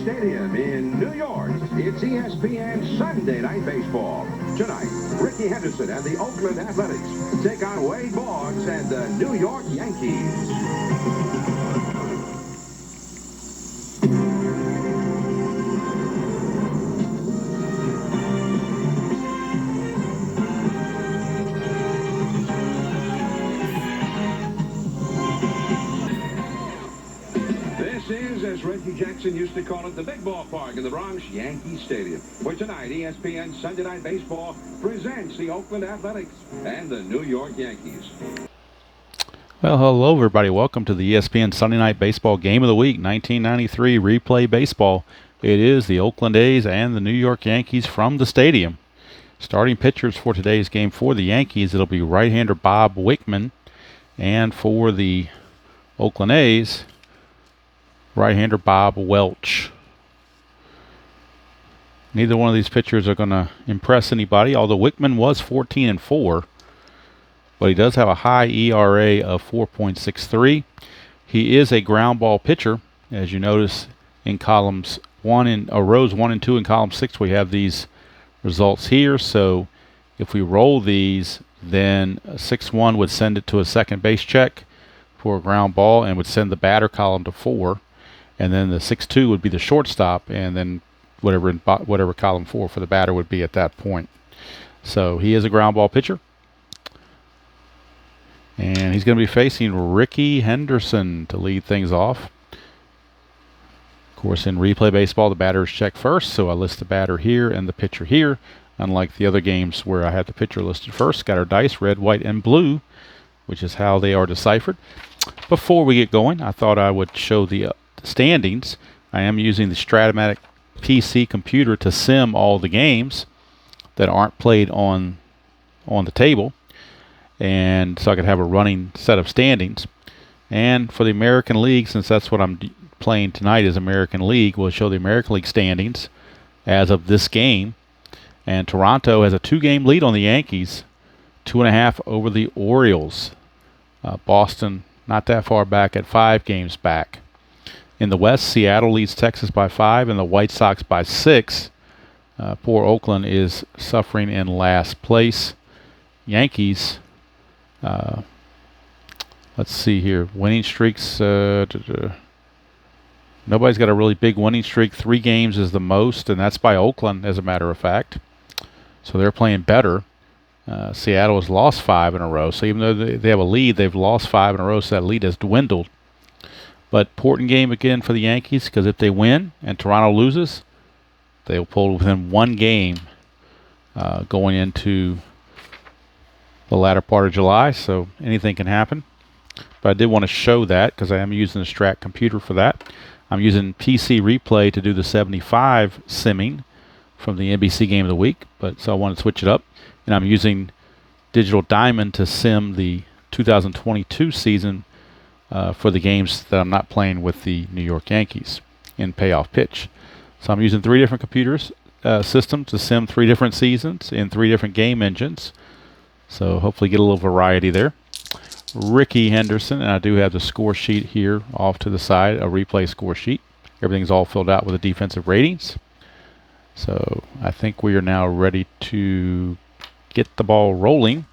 Stadium in New York. It's ESPN Sunday Night Baseball. Tonight, Ricky Henderson and the Oakland Athletics take on Wade Boggs and the New York Yankees. This is, as Reggie Jackson used to call it, the big ballpark in the Bronx, Yankee Stadium, where tonight ESPN Sunday Night Baseball presents the Oakland Athletics and the New York Yankees. Well, hello everybody. Welcome to the ESPN Sunday Night Baseball Game of the Week 1993 Replay Baseball. It is the Oakland A's and the New York Yankees from the stadium. Starting pitchers for today's game for the Yankees, it'll be right-hander Bob Wickman, and for the Oakland A's, right-hander Bob Welch. Neither one of these pitchers are going to impress anybody, although Wickman was 14-4, but he does have a high ERA of 4.63. He is a ground ball pitcher, as you notice in columns rows 1 and 2 in column 6. We have these results here. So if we roll these, then 6-1 would send it to a second base check for a ground ball and would send the batter column to 4. And then the 6-2 would be the shortstop, and then whatever column 4 for the batter would be at that point. So he is a ground ball pitcher. And he's going to be facing Ricky Henderson to lead things off. Of course, in replay baseball, the batter is checked first, so I list the batter here and the pitcher here, unlike the other games where I had the pitcher listed first. Got our dice, red, white, and blue, which is how they are deciphered. Before we get going, I thought I would show the standings. I am using the Statomatic PC computer to sim all the games that aren't played on the table, and so I could have a running set of standings. And for the American League, since that's what I'm playing tonight is American League, we'll show the American League standings as of this game. And Toronto has a 2-game lead on the Yankees, 2.5 over the Orioles. Boston not that far back at 5 games back. In the West, Seattle leads Texas by 5 and the White Sox by 6. Poor Oakland is suffering in last place. Yankees, let's see here, winning streaks. Nobody's got a really big winning streak. 3 games is the most, and that's by Oakland, as a matter of fact. So they're playing better. Seattle has lost 5 in a row. So even though they have a lead, they've lost 5 in a row, so that lead has dwindled. But important game again for the Yankees, because if they win and Toronto loses, they'll pull within 1 game going into the latter part of July. So anything can happen. But I did want to show that because I am using the Strat computer for that. I'm using PC Replay to do the 75 simming from the NBC Game of the Week, so I want to switch it up. And I'm using Digital Diamond to sim the 2022 season for the games that I'm not playing with the New York Yankees in payoff pitch. So I'm using 3 different computers systems to sim 3 different seasons in 3 different game engines. So hopefully get a little variety there. Ricky Henderson, and I do have the score sheet here off to the side, a replay score sheet. Everything's all filled out with the defensive ratings. So I think we are now ready to get the ball rolling.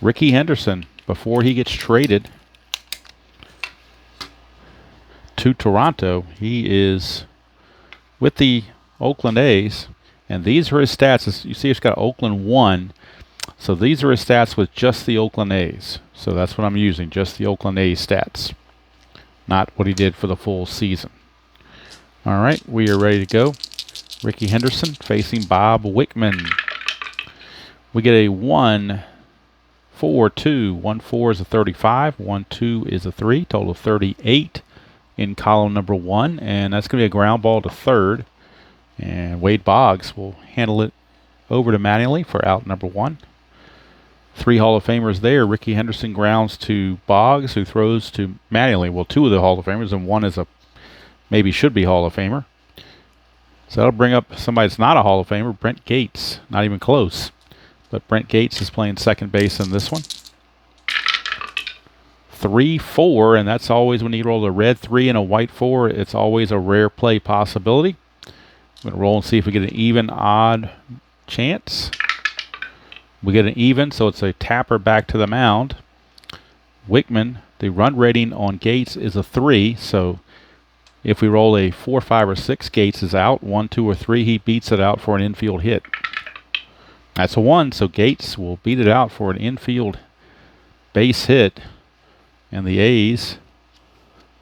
Ricky Henderson, before he gets traded to Toronto, he is with the Oakland A's, and these are his stats. As you see, it's got Oakland 1. So these are his stats with just the Oakland A's. So that's what I'm using, just the Oakland A's stats, not what he did for the full season. All right, we are ready to go. Ricky Henderson facing Bob Wickman. We get a 1-4-2. 1-4 is a 35. 1-2 is a 3. Total of 38 in column number 1. And that's going to be a ground ball to third. And Wade Boggs will handle it over to Mattingly for out number 1. 3 Hall of Famers there. Ricky Henderson grounds to Boggs, who throws to Mattingly. Well, 2 of the Hall of Famers, and 1 is a maybe should be Hall of Famer. So that'll bring up somebody that's not a Hall of Famer, Brent Gates. Not even close. But Brent Gates is playing second base in this one. 3-4, and that's always when you roll a red 3 and a white 4, it's always a rare play possibility. I'm going to roll and see if we get an even odd chance. We get an even, so it's a tapper back to the mound. Wickman, the run rating on Gates is a 3, so if we roll a 4, 5, or 6, Gates is out. 1, 2, or 3, he beats it out for an infield hit. That's a 1, so Gates will beat it out for an infield base hit. And the A's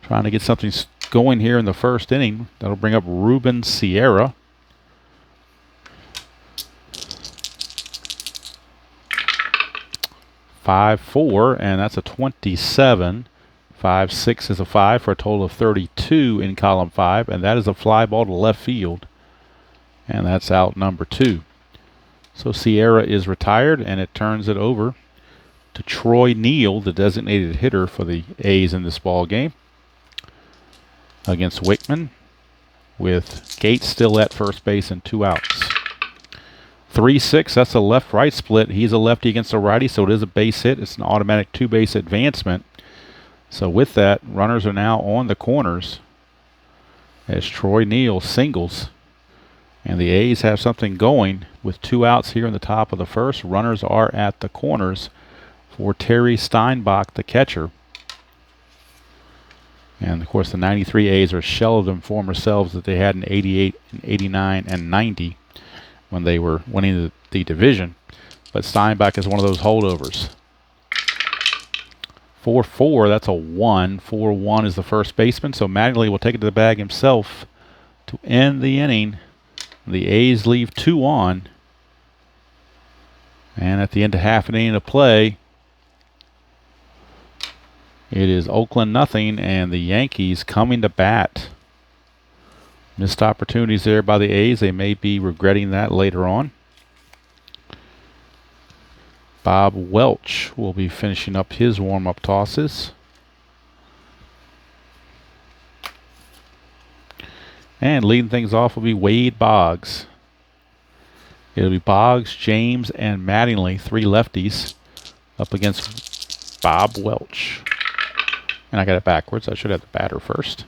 trying to get something going here in the first inning. That'll bring up Ruben Sierra. Five, 4, and that's a 27. 5, 6 is a 5 for a total of 32 in column 5, and that is a fly ball to left field. And that's out number 2. So Sierra is retired, and it turns it over to Troy Neal, the designated hitter for the A's in this ball game, against Wickman, with Gates still at first base and 2 outs. 3-6, that's a left-right split. He's a lefty against a righty, so it is a base hit. It's an automatic 2-base advancement. So with that, runners are now on the corners as Troy Neal singles. And the A's have something going with 2 outs here in the top of the first. Runners are at the corners for Terry Steinbach, the catcher. And, of course, the 93 A's are a shell of them former selves that they had in 88, and 89, and 90 when they were winning the division. But Steinbach is one of those holdovers. 4-4, that's a 1. 4-1 is the first baseman, so Mattingly will take it to the bag himself to end the inning. The A's leave 2 on. And at the end of half an inning of play, it is Oakland nothing, and the Yankees coming to bat. Missed opportunities there by the A's. They may be regretting that later on. Bob Welch will be finishing up his warm-up tosses. And leading things off will be Wade Boggs. It'll be Boggs, James, and Mattingly, 3 lefties, up against Bob Welch. And I got it backwards. I should have the batter first.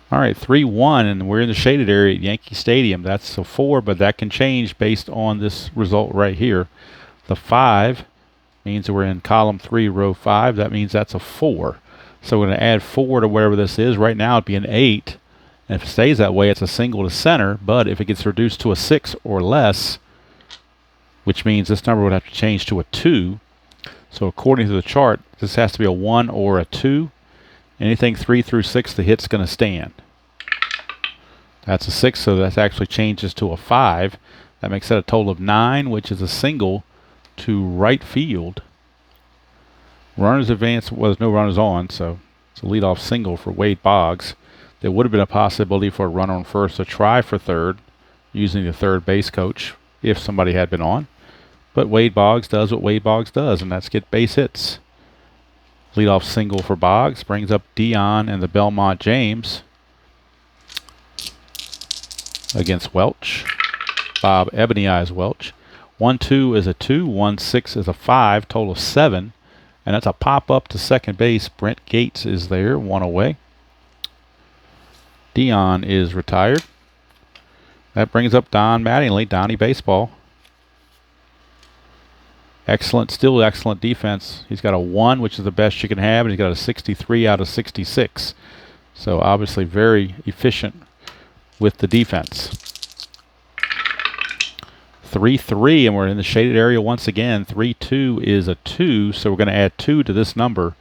All right, 3-1, and we're in the shaded area at Yankee Stadium. That's a 4, but that can change based on this result right here. The 5 means we're in column 3, row 5. That means that's a 4. So we're going to add 4 to whatever this is. Right now it'd be an 8. And if it stays that way, it's a single to center. But if it gets reduced to a 6 or less, which means this number would have to change to a 2. So according to the chart, this has to be a 1 or a 2. Anything 3 through 6, the hit's going to stand. That's a 6, so that actually changes to a 5. That makes that a total of 9, which is a single to right field. Runners advance, well, there's no runners on, so it's a leadoff single for Wade Boggs. There would have been a possibility for a runner on first to try for third using the third base coach if somebody had been on. But Wade Boggs does what Wade Boggs does, and that's get base hits. Leadoff single for Boggs brings up Dion and the Belmont James against Welch. Bob Ebony Eyes Welch. 1-2 is a 2. 1-6 is a 5. Total of 7. And that's a pop up to second base. Brent Gates is there, 1 away. Dion is retired. That brings up Don Mattingly, Donnie Baseball. Excellent, still excellent defense. He's got a 1, which is the best you can have, and he's got a 63 out of 66. So obviously very efficient with the defense. 3-3, and we're in the shaded area once again. 3-2 is a 2, so we're going to add 2 to this number.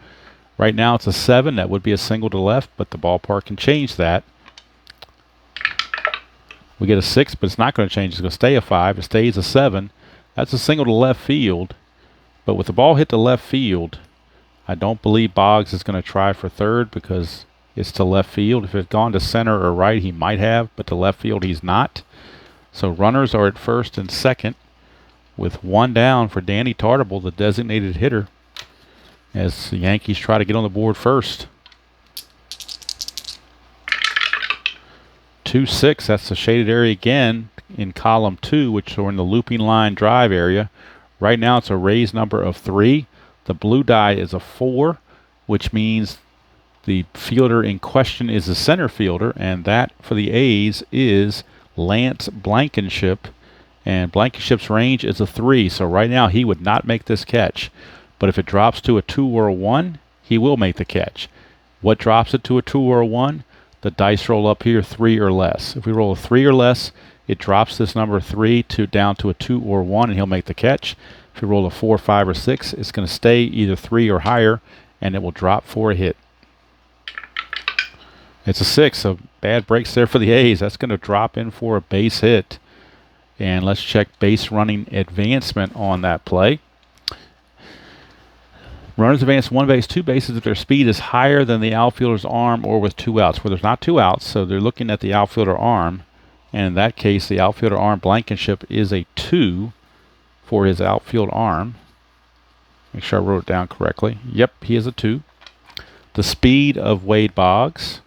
Right now it's a 7. That would be a single to left, but the ballpark can change that. We get a 6, but it's not going to change. It's going to stay a 5. It stays a 7. That's a single to left field. But with the ball hit to left field, I don't believe Boggs is going to try for third because it's to left field. If it had gone to center or right, he might have, but to left field, he's not. So runners are at first and second with 1 down for Danny Tartable, the designated hitter, as the Yankees try to get on the board first. 2-6, that's the shaded area again in column 2, which are in the looping line drive area. Right now it's a raised number of 3. The blue die is a 4, which means the fielder in question is the center fielder, and that for the A's is Lance Blankenship. And Blankenship's range is a 3, so right now he would not make this catch. But if it drops to a 2 or a 1, he will make the catch. What drops it to a 2 or a 1? The dice roll up here, 3 or less. If we roll a 3 or less, it drops this number 3 down to a 2 or 1, and he'll make the catch. If we roll a 4, 5, or 6, it's going to stay either 3 or higher, and it will drop for a hit. It's a 6, so bad breaks there for the A's. That's going to drop in for a base hit. And let's check base running advancement on that play. Runners advance 1 base, 2 bases if their speed is higher than the outfielder's arm or with 2 outs. Well, there's not 2 outs, so they're looking at the outfielder arm. And in that case, the outfielder arm Blankenship is a 2 for his outfield arm. Make sure I wrote it down correctly. Yep, he is a 2. The speed of Wade Boggs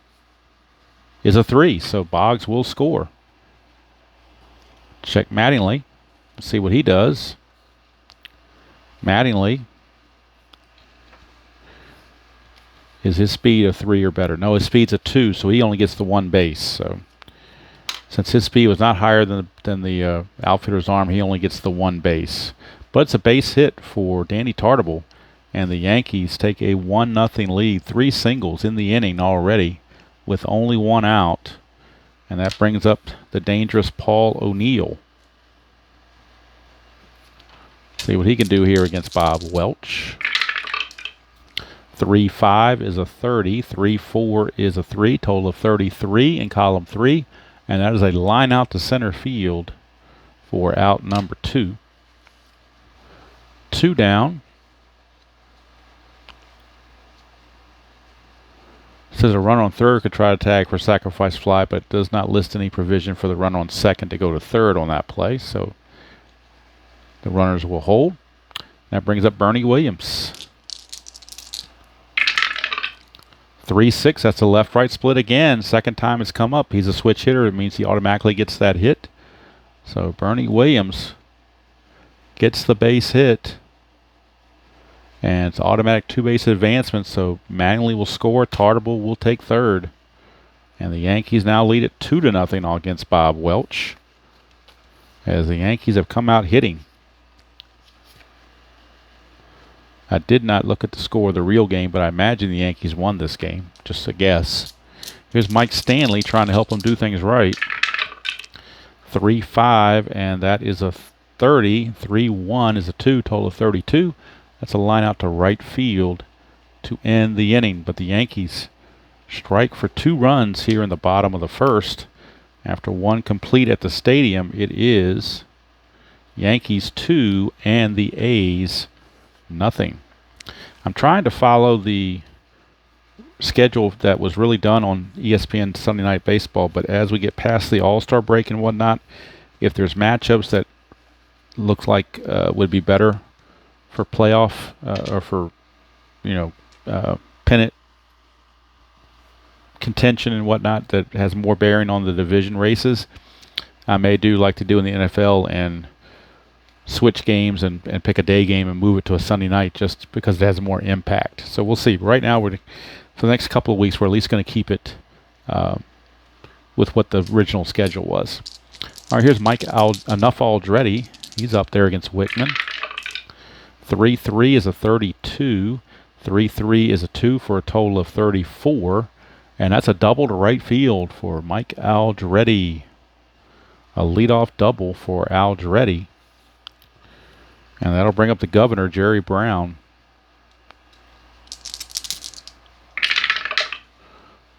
is a 3, so Boggs will score. Check Mattingly. Let's see what he does. Mattingly, is his speed a 3 or better? No, his speed's a 2, so he only gets the 1 base. So since his speed was not higher than the outfielder's arm, he only gets the 1 base. But it's a base hit for Danny Tartabull, and the Yankees take a 1-0 lead. 3 singles in the inning already with only 1 out. And that brings up the dangerous Paul O'Neill. See what he can do here against Bob Welch. 3-5 is a 30. 3-4 is a 3. Total of 33 in column 3. And that is a line out to center field for out number 2. 2 down. Says a runner on third could try to tag for sacrifice fly, but does not list any provision for the runner on second to go to third on that play. So the runners will hold. That brings up Bernie Williams. 3-6, that's a left-right split again. Second time it's come up. He's a switch hitter. It means he automatically gets that hit. So Bernie Williams gets the base hit. And it's automatic 2-base advancement, so Mattingly will score. Tartabull will take third. And the Yankees now lead it 2-0 against Bob Welch, as the Yankees have come out hitting. I did not look at the score of the real game, but I imagine the Yankees won this game. Just a guess. Here's Mike Stanley trying to help them do things right. 3-5, and that is a 30. 3-1 is a 2, total of 32. That's a line out to right field to end the inning. But the Yankees strike for 2 runs here in the bottom of the first. After 1 complete at the stadium, it is Yankees 2 and the A's nothing. I'm trying to follow the schedule that was really done on ESPN Sunday Night Baseball, but as we get past the All-Star break and whatnot, if there's matchups that look like would be better for playoff or for, pennant contention and whatnot that has more bearing on the division races, I may do like to do in the NFL and switch games and pick a day game and move it to a Sunday night just because it has more impact. So we'll see. Right now, for the next couple of weeks, we're at least going to keep it with what the original schedule was. All right, here's Enough Aldretti. He's up there against Wickman. 3-3 is a 32. 3-3 is a 2 for a total of 34. And that's a double to right field for Mike Aldretti. A leadoff double for Aldretti. And that'll bring up the governor, Jerry Brown.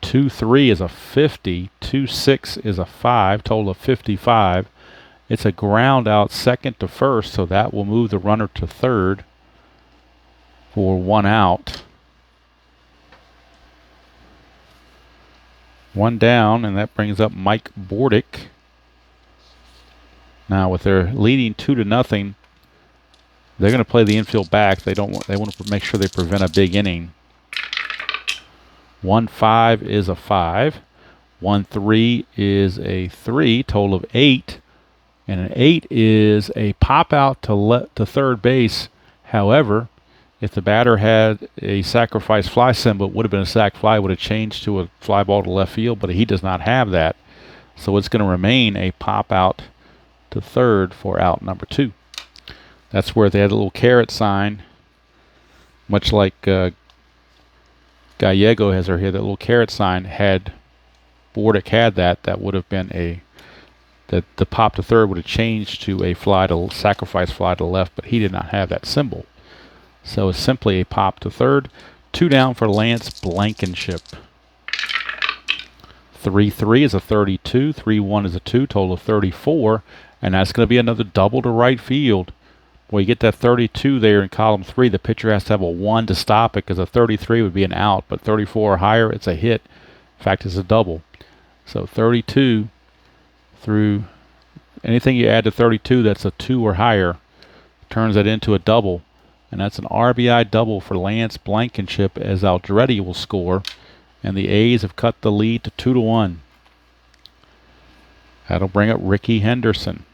2-3 is a 50. 2-6 is a 5. Total of 55. It's a ground out second to first, so that will move the runner to third for 1 out. 1 down, and that brings up Mike Bordick. Now, with their leading 2-0, they're going to play the infield back. They want to make sure they prevent a big inning. 1-5 is a 5. 1-3 is a 3. Total of 8. And an 8 is a pop out to third base. However, If the batter had a sacrifice fly symbol, it would have been a sac fly, would have changed to a fly ball to left field, but he does not have that. So it's going to remain a pop out to third for out number 2. That's where they had a little caret sign, much like Gallego has her here. That little caret sign, had Bordick had that, that would have been that the pop to third would have changed to a fly to sacrifice fly to the left, but he did not have that symbol. So it's simply a pop to third. 2 down for Lance Blankenship. 3-3 is a 32. 3-1 is a 2. Total of 34. And that's going to be another double to right field. Well, you get that 32 there in column 3. The pitcher has to have a 1 to stop it, because a 33 would be an out. But 34 or higher, it's a hit. In fact, it's a double. So 32 through anything you add to 32 that's a 2 or higher turns that into a double. And that's an RBI double for Lance Blankenship, as Aldretti will score. And the A's have cut the lead to 2-1. That'll bring up Ricky Henderson.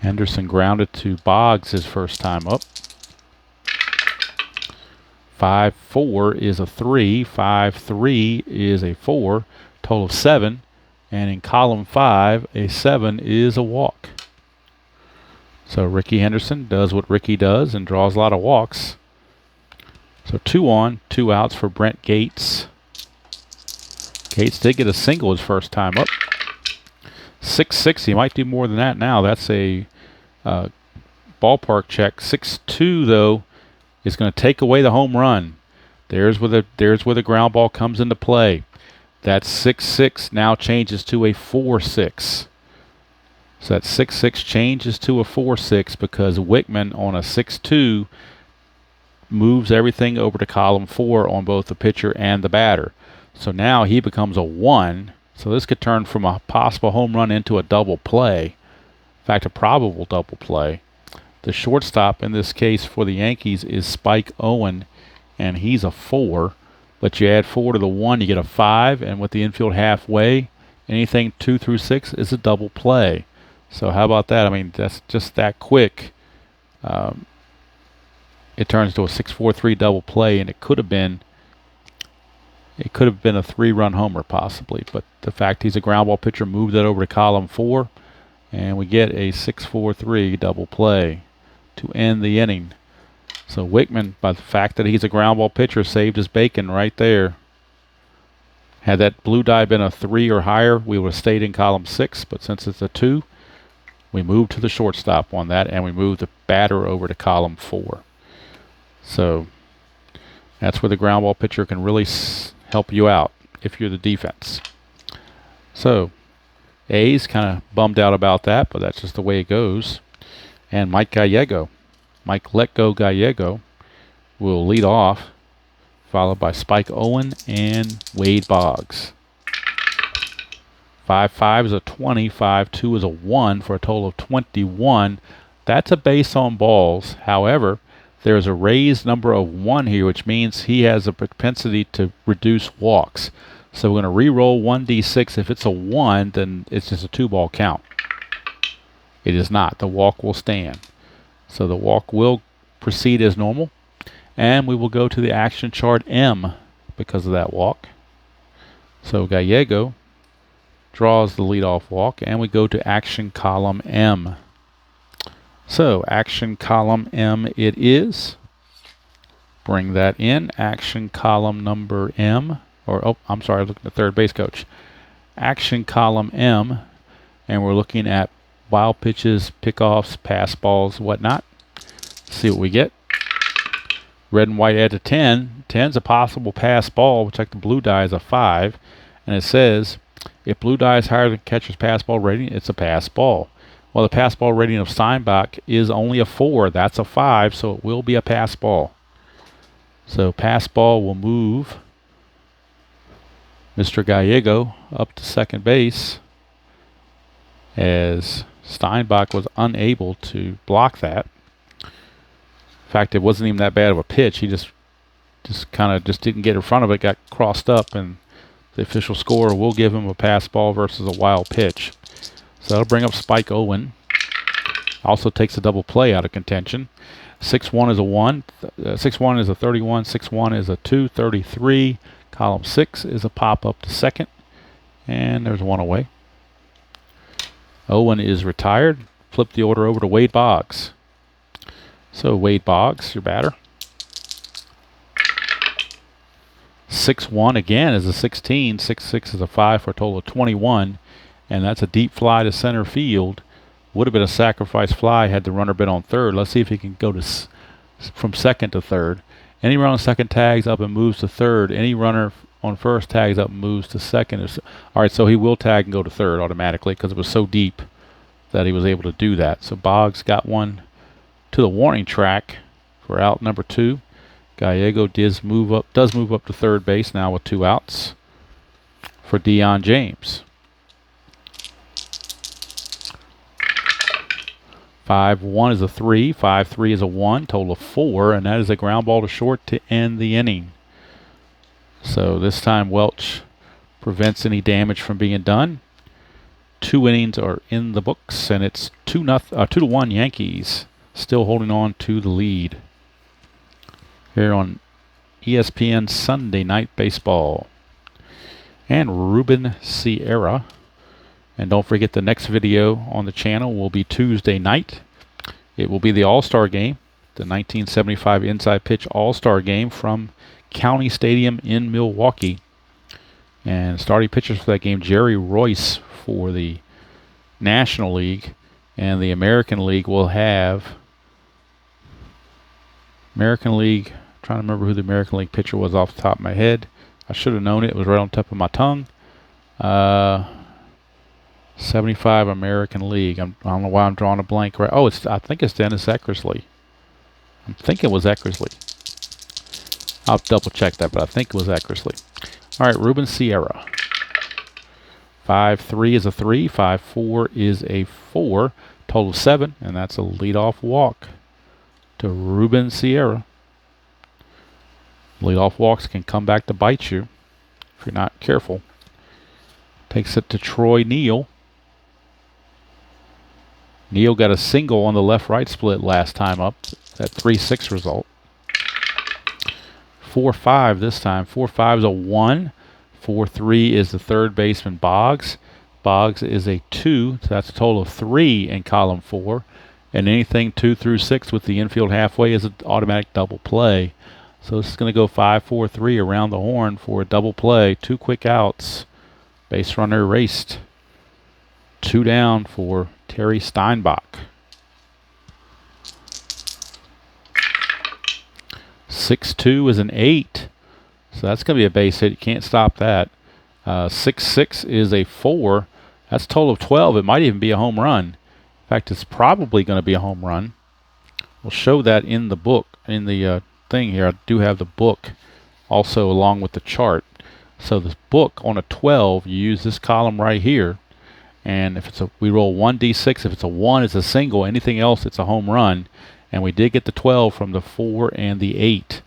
Henderson grounded to Boggs his first time up. 5-4 is a 3. 5-3 is a 4. Total of 7. And in column 5, a 7 is a walk. So Ricky Henderson does what Ricky does and draws a lot of walks. So 2 on, 2 outs for Brent Gates. Gates did get a single his first time up. 6-6, he might do more than that now. That's a ballpark check. 6-2, though, is going to take away the home run. There's where the ground ball comes into play. That 6-6 now changes to a 4-6. So that 6-6 changes to a 4-6 because Wickman on a 6-2 moves everything over to column 4 on both the pitcher and the batter. So now he becomes a 1. So this could turn from a possible home run into a double play. In fact, a probable double play. The shortstop in this case for the Yankees is Spike Owen, and he's a 4. But you add 4 to the 1, you get a 5, and with the infield halfway, anything 2 through 6 is a double play. So how about that? I mean, that's just that quick. It turns to a 6-4-3 double play, and it could have been a 3-run homer possibly. But the fact he's a ground ball pitcher moved that over to column 4, and we get a 6-4-3 double play to end the inning. So Wickman, by the fact that he's a ground ball pitcher, saved his bacon right there. Had that blue die been a 3 or higher, we would have stayed in column 6, but since it's a 2, we moved to the shortstop on that, and we moved the batter over to column 4. So that's where the ground ball pitcher can really help you out if you're the defense. So A's kind of bummed out about that, but that's just the way it goes. And Mike Let Go Gallego will lead off, followed by Spike Owen and Wade Boggs. 5-5 is a 20, 5-2 is a 1 for a total of 21. That's a base on balls. However, there's a raised number of 1 here, which means he has a propensity to reduce walks. So we're going to re-roll 1d6. If it's a 1, then it's just a 2-ball count. It is not. The walk will stand. So the walk will proceed as normal. And we will go to the action chart M because of that walk. So Gallego draws the leadoff walk, and we go to action column M. So action column M it is. Bring that in. Action column number M. I'm sorry, I'm looking at third base coach. Action column M, and we're looking at wild pitches, pickoffs, pass balls, whatnot. See what we get. Red and white add to 10. 10's a possible pass ball, which like the blue die is a 5. And it says, if blue die is higher than catcher's pass ball rating, it's a pass ball. Well, the pass ball rating of Steinbach is only a 4. That's a 5, so it will be a pass ball. So pass ball will move Mr. Gallego up to second base, as Steinbach was unable to block that. In fact, it wasn't even that bad of a pitch. He just didn't get in front of it, got crossed up, and the official scorer will give him a pass ball versus a wild pitch. So that'll bring up Spike Owen. Also takes a double play out of contention. 6-1 is a 1. 6-1 is a 31. 6-1 is a 233. Column 6 is a pop up to second. And there's one away. Owen is retired. Flip the order over to Wade Boggs. So Wade Boggs, your batter. 6-1 again is a 16. 6-6 is a 5 for a total of 21. And that's a deep fly to center field. Would have been a sacrifice fly had the runner been on third. Let's see if he can go to from second to third. Any runner on second tags up and moves to third. Any runner on first tags up and moves to second. All right, so he will tag and go to third automatically because it was so deep that he was able to do that. So Boggs got one to the warning track for out number 2. Gallego does move up to third base now with 2 outs for Deion James. 5-1 is a 3. 5-3 is a 1. Total of 4, and that is a ground ball to short to end the inning. So this time Welch prevents any damage from being done. 2 innings are in the books, and it's 2-1 Yankees, still holding on to the lead here on ESPN Sunday Night Baseball. And Ruben Sierra. And don't forget, the next video on the channel will be Tuesday night. It will be the All-Star Game, the 1975 Inside Pitch All-Star Game from County Stadium in Milwaukee. And starting pitchers for that game, Jerry Royce for the National League. And the American League will have American League, I'm trying to remember who the American League pitcher was off the top of my head. I should have known it. It was right on top of my tongue. 75 American League. I don't know why I'm drawing a blank. Right? Oh, I think it's Dennis Eckersley. I'm thinking it was Eckersley. I'll double check that, but I think it was Eckersley. All right, Ruben Sierra. 5-3 is a 3. 5-4 is a 4. Total of 7, and that's a leadoff walk to Ruben Sierra. Leadoff walks can come back to bite you if you're not careful. Takes it to Troy Neal. Neal got a single on the left-right split last time up. That 3-6 result. 4-5 this time. 4-5 is a 1. 4-3 is the third baseman Boggs. Boggs is a 2, so that's a total of 3 in column 4. And anything 2 through 6 with the infield halfway is an automatic double play. So this is going to go 5-4-3 around the horn for a double play. 2 quick outs. Base runner erased. 2 down for Terry Steinbach. 6-2 is an 8. So that's going to be a base hit. You can't stop that. 6-6 is a 4. That's a total of 12. It might even be a home run. In fact, it's probably going to be a home run. We'll show that in the book, in the thing here. I do have the book also along with the chart. So this book on a 12, you use this column right here. And if it's we roll 1d6. If it's a 1, it's a single. Anything else, it's a home run. And we did get the 12 from the 4 and the 8.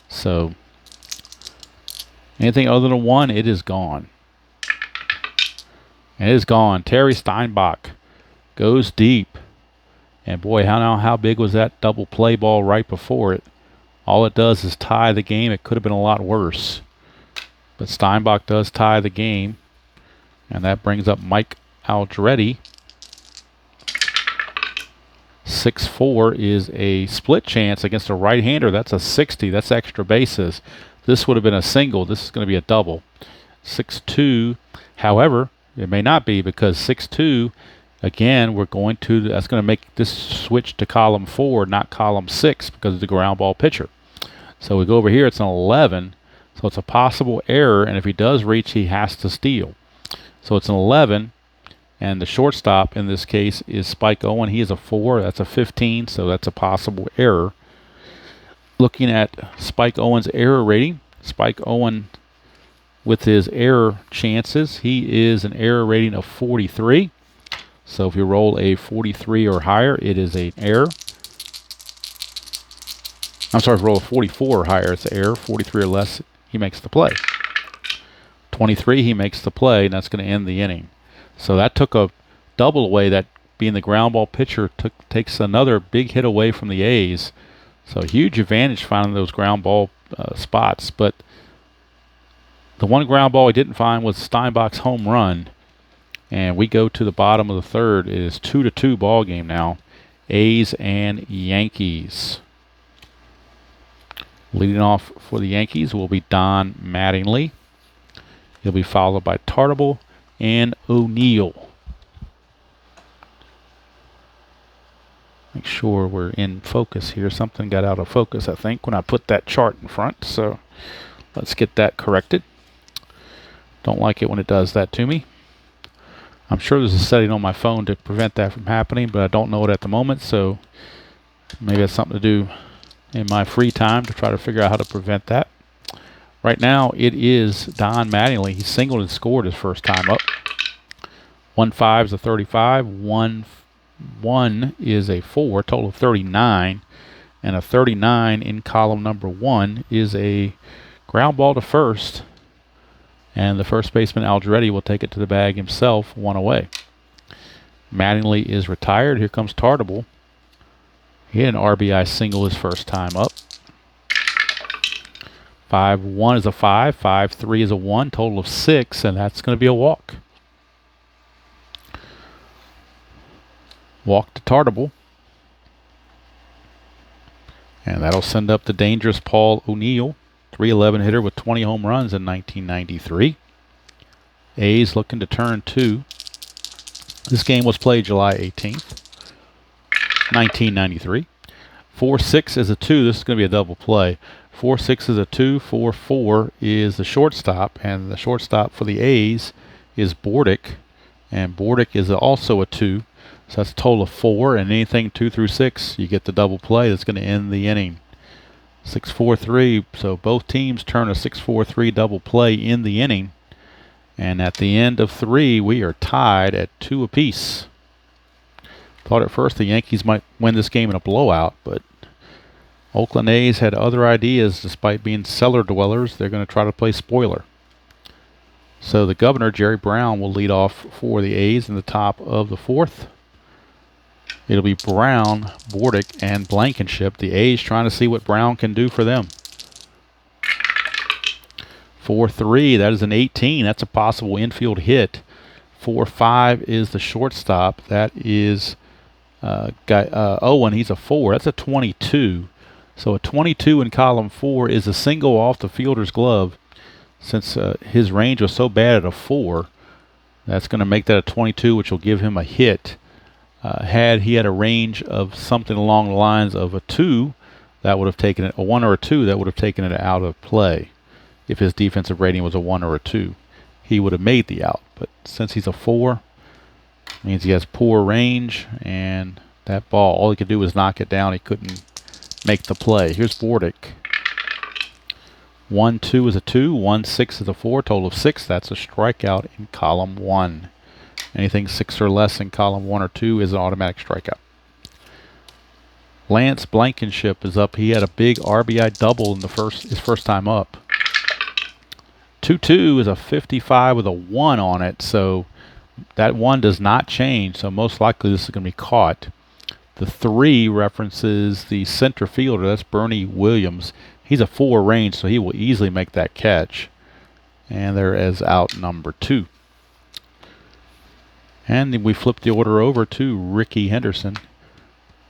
So anything other than 1, it is gone. It is gone. Terry Steinbach goes deep. And boy, how big was that double play ball right before it? All it does is tie the game. It could have been a lot worse. But Steinbach does tie the game. And that brings up Mike Aldretti. 6-4 is a split chance against a right-hander. That's a 60. That's extra bases. This would have been a single. This is going to be a double. 6-2. However, it may not be because 6-2, again, that's going to make this switch to column 4, not column 6, because of the ground ball pitcher. So we go over here. It's an 11. So it's a possible error, and if he does reach, he has to steal. So it's an 11, and the shortstop in this case is Spike Owen. He is a 4. That's a 15, so that's a possible error. Looking at Spike Owen's error rating, Spike Owen with his error chances, he is an error rating of 43. So if you roll a 43 or higher, it is an error. I'm sorry, if you roll a 44 or higher, it's an error. 43 or less, he makes the play. 23, he makes the play, and that's going to end the inning. So that took a double away. That being the ground ball pitcher takes another big hit away from the A's. So huge advantage finding those ground ball spots. But the one ground ball he didn't find was Steinbach's home run. And we go to the bottom of the third. It is 2-2 ball game now. A's and Yankees. Leading off for the Yankees will be Don Mattingly. He'll be followed by Tartable and O'Neill. Make sure we're in focus here. Something got out of focus, I think, when I put that chart in front. So let's get that corrected. Don't like it when it does that to me. I'm sure there's a setting on my phone to prevent that from happening, but I don't know it at the moment, so maybe it's something to do in my free time to try to figure out how to prevent that. Right now, it is Don Mattingly. He singled and scored his first time up. 1-5 is a 35. 1-1 is a 4, total of 39. And a 39 in column number 1 is a ground ball to first. And the first baseman, Aldretti, will take it to the bag himself, 1 away. Mattingly is retired. Here comes Tartable. He had an RBI single his first time up. 5-1 is a 5. 5-3 is a 1. Total of 6, and that's going to be a walk. Walk to Tartable. And that'll send up the dangerous Paul O'Neill. 311 hitter with 20 home runs in 1993. A's looking to turn 2. This game was played July 18th, 1993. 4-6 is a 2. This is going to be a double play. 4-6 is a 2. 4-4 is the shortstop, and the shortstop for the A's is Bordick, and Bordick is also a 2. So that's a total of 4, and anything 2 through 6, you get the double play that's going to end the inning. 6-4-3, so both teams turn a 6-4-3 double play in the inning. And at the end of 3, we are tied at 2 apiece. Thought at first the Yankees might win this game in a blowout, but Oakland A's had other ideas. Despite being cellar dwellers, they're going to try to play spoiler. So the governor, Jerry Brown, will lead off for the A's in the top of the 4th. It'll be Brown, Bordick, and Blankenship. The A's trying to see what Brown can do for them. 4-3, that is an 18. That's a possible infield hit. 4-5 is the shortstop. That is Owen. He's a 4. That's a 22. So a 22 in column 4 is a single off the fielder's glove. Since his range was so bad at a 4, that's going to make that a 22, which will give him a hit. Had he had a range of something along the lines of a 2, that would have taken it, a 1 or a 2, that would have taken it out of play. If his defensive rating was a 1 or a 2, he would have made the out. But since he's a 4, means he has poor range, and that ball, all he could do was knock it down. He couldn't make the play. Here's Bordick. 1-2 is a 2, 1-6 is a 4, total of 6. That's a strikeout in column 1. Anything 6 or less in column 1 or 2 is an automatic strikeout. Lance Blankenship is up. He had a big RBI double in his first time up. 2-2 is a 55 with a 1 on it, so that 1 does not change, so most likely this is going to be caught. The 3 references the center fielder. That's Bernie Williams. He's a 4 range, so he will easily make that catch. And there is out number 2. And then we flip the order over to Ricky Henderson.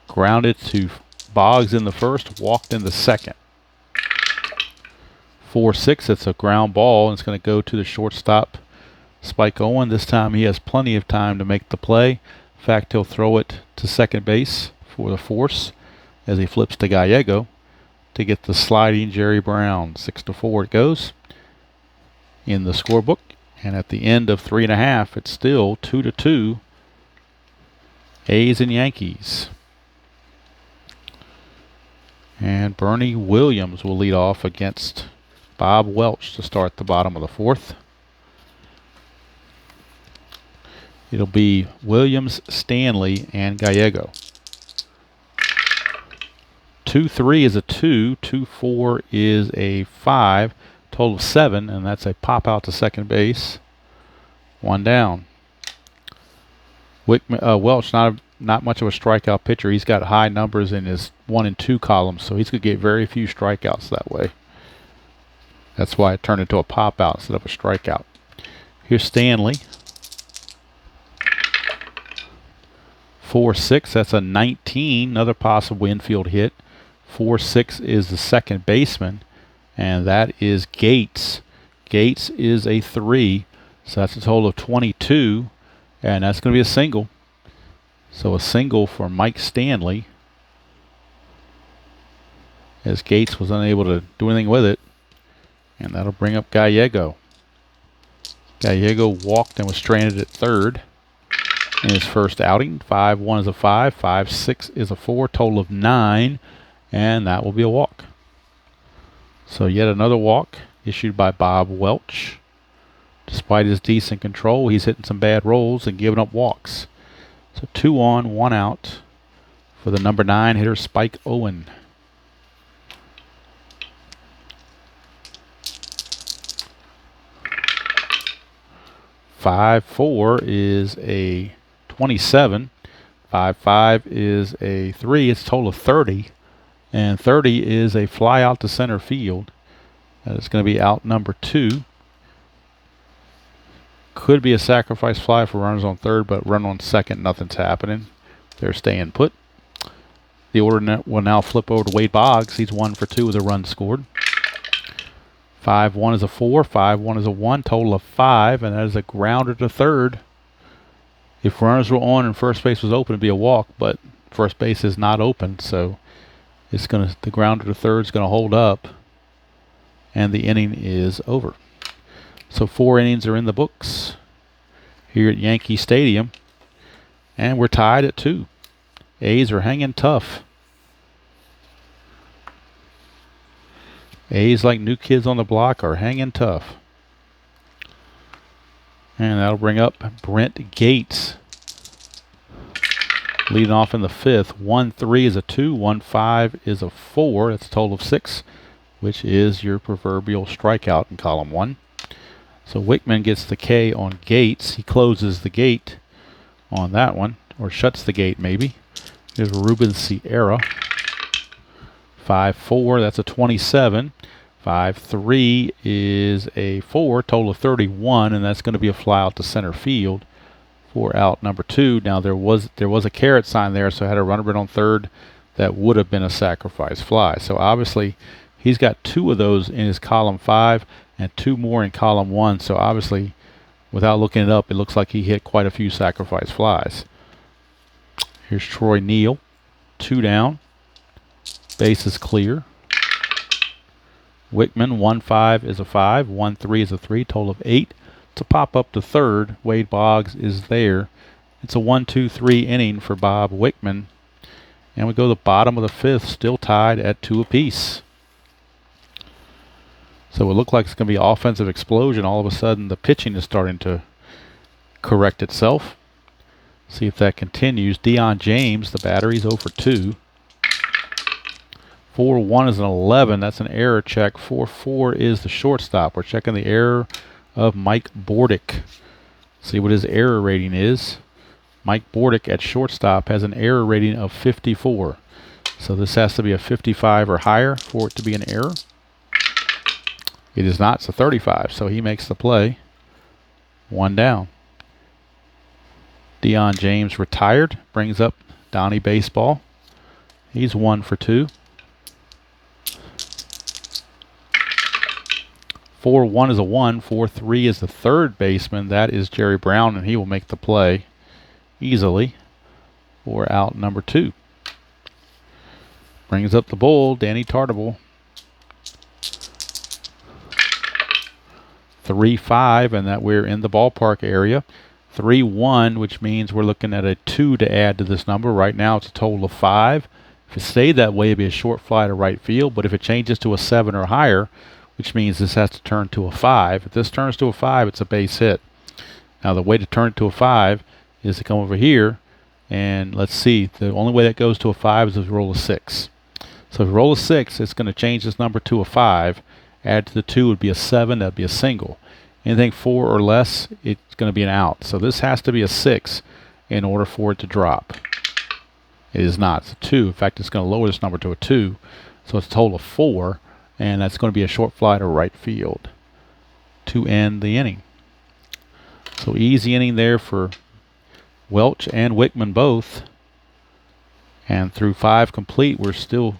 Grounded to Boggs in the first, walked in the second. 4-6, it's a ground ball, and it's going to go to the shortstop, Spike Owen. This time he has plenty of time to make the play. In fact, he'll throw it to second base for the force as he flips to Gallego to get the sliding Jerry Brown. 6-4 it goes in the scorebook. And at the end of 3.5, it's still 2-2. A's and Yankees. And Bernie Williams will lead off against Bob Welch to start the bottom of the 4th. It'll be Williams, Stanley, and Gallego. 2-3 is a 2. 2-4 is a 5. Total of 7, and that's a pop out to second base. 1 down. Welch not not much of a strikeout pitcher. He's got high numbers in his 1 and 2 columns, so he's going to get very few strikeouts that way. That's why it turned into a pop out instead of a strikeout. Here's Stanley. 4-6, that's a 19, another possible infield hit. 4-6 is the second baseman, and that is Gates. Gates is a 3, so that's a total of 22, and that's going to be a single. So a single for Mike Stanley, as Gates was unable to do anything with it, and that'll bring up Gallego. Gallego walked and was stranded at third in his first outing. 5-1 is a 5, 5-6 is a 4, total of 9, and that will be a walk. So yet another walk issued by Bob Welch. Despite his decent control, he's hitting some bad rolls and giving up walks. So 2 on, 1 out for the number 9 hitter, Spike Owen. "5-4 is a 27. 5-5 is a 3. It's a total of 30. And 30 is a fly out to center field. That is going to be out number 2. Could be a sacrifice fly for runners on third, but run on second, nothing's happening. They're staying put. The order will now flip over to Wade Boggs. He's 1 for 2 with a run scored. 5-1 is a 4, 5-1 is a 1, total of 5, and that is a grounder to third. If runners were on and first base was open, it'd be a walk, but first base is not open, so the grounder to third is going to hold up, and the inning is over. So 4 innings are in the books here at Yankee Stadium, and we're tied at 2. A's are hanging tough. A's, like new kids on the block, are hanging tough. And that'll bring up Brent Gates, leading off in the 5th. 1-3 is a 2, 1-5 is a 4. That's a total of 6, which is your proverbial strikeout in column 1. So Wickman gets the K on Gates. He closes the gate on that one, or shuts the gate maybe. Here's Ruben Sierra. 5-4, that's a 27. 5-3 is a 4, total of 31, and that's going to be a fly out to center field for out number 2. Now there was a caret sign there, so I had a runner on third. That would have been a sacrifice fly. So obviously he's got 2 of those in his column 5 and 2 more in column 1. So obviously, without looking it up, it looks like he hit quite a few sacrifice flies. Here's Troy Neal, 2 down. Base is clear. Wickman, 1-5 is a 5, 1-3 is a 3, total of 8. To pop up to third, Wade Boggs is there. It's a 1-2-3 inning for Bob Wickman. And we go to the bottom of the 5th, still tied at 2 apiece. So it looked like it's going to be an offensive explosion. All of a sudden, the pitching is starting to correct itself. See if that continues. Deion James, the batter, he's 0 for 2. 4-1 is an 11. That's an error check. 4-4 is the shortstop. We're checking the error of Mike Bordick. See what his error rating is. Mike Bordick at shortstop has an error rating of 54. So this has to be a 55 or higher for it to be an error. It is not. It's a 35. So he makes the play. 1 down. Deion James retired. Brings up Donnie Baseball. He's 1 for 2. 4-1 is a 1. 4-3 is the third baseman. That is Jerry Brown, and he will make the play easily for out number 2. Brings up the bull, Danny Tartabull. 3-5, and that we're in the ballpark area. 3-1, which means we're looking at a 2 to add to this number. Right now it's a total of 5. If it stayed that way, it'd be a short fly to right field, but if it changes to a 7 or higher, which means this has to turn to a 5. If this turns to a 5, it's a base hit. Now the way to turn it to a 5 is to come over here, and let's see, the only way that goes to a 5 is if you roll a 6. So if you roll a 6, it's going to change this number to a 5. Add to the 2 would be a 7, that would be a single. Anything 4 or less, it's going to be an out. So this has to be a 6 in order for it to drop. It is not. It's a 2. In fact, it's going to lower this number to a 2. So it's a total of 4. And that's going to be a short fly to right field to end the inning. So easy inning there for Welch and Wickman both. And through 5 complete, we're still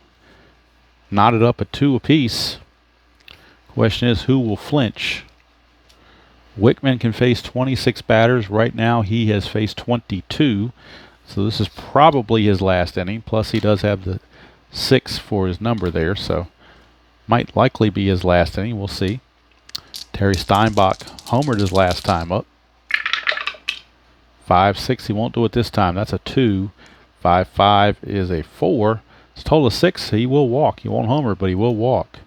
knotted up at 2 apiece. Question is, who will flinch? Wickman can face 26 batters. Right now, he has faced 22. So this is probably his last inning. Plus, he does have the 6 for his number there. So might likely be his last inning. We'll see. Terry Steinbach homered his last time up. 5-6. He won't do it this time. That's a 2. 5-5 is a 4. It's a total of 6. He will walk. He won't homer, but he will walk.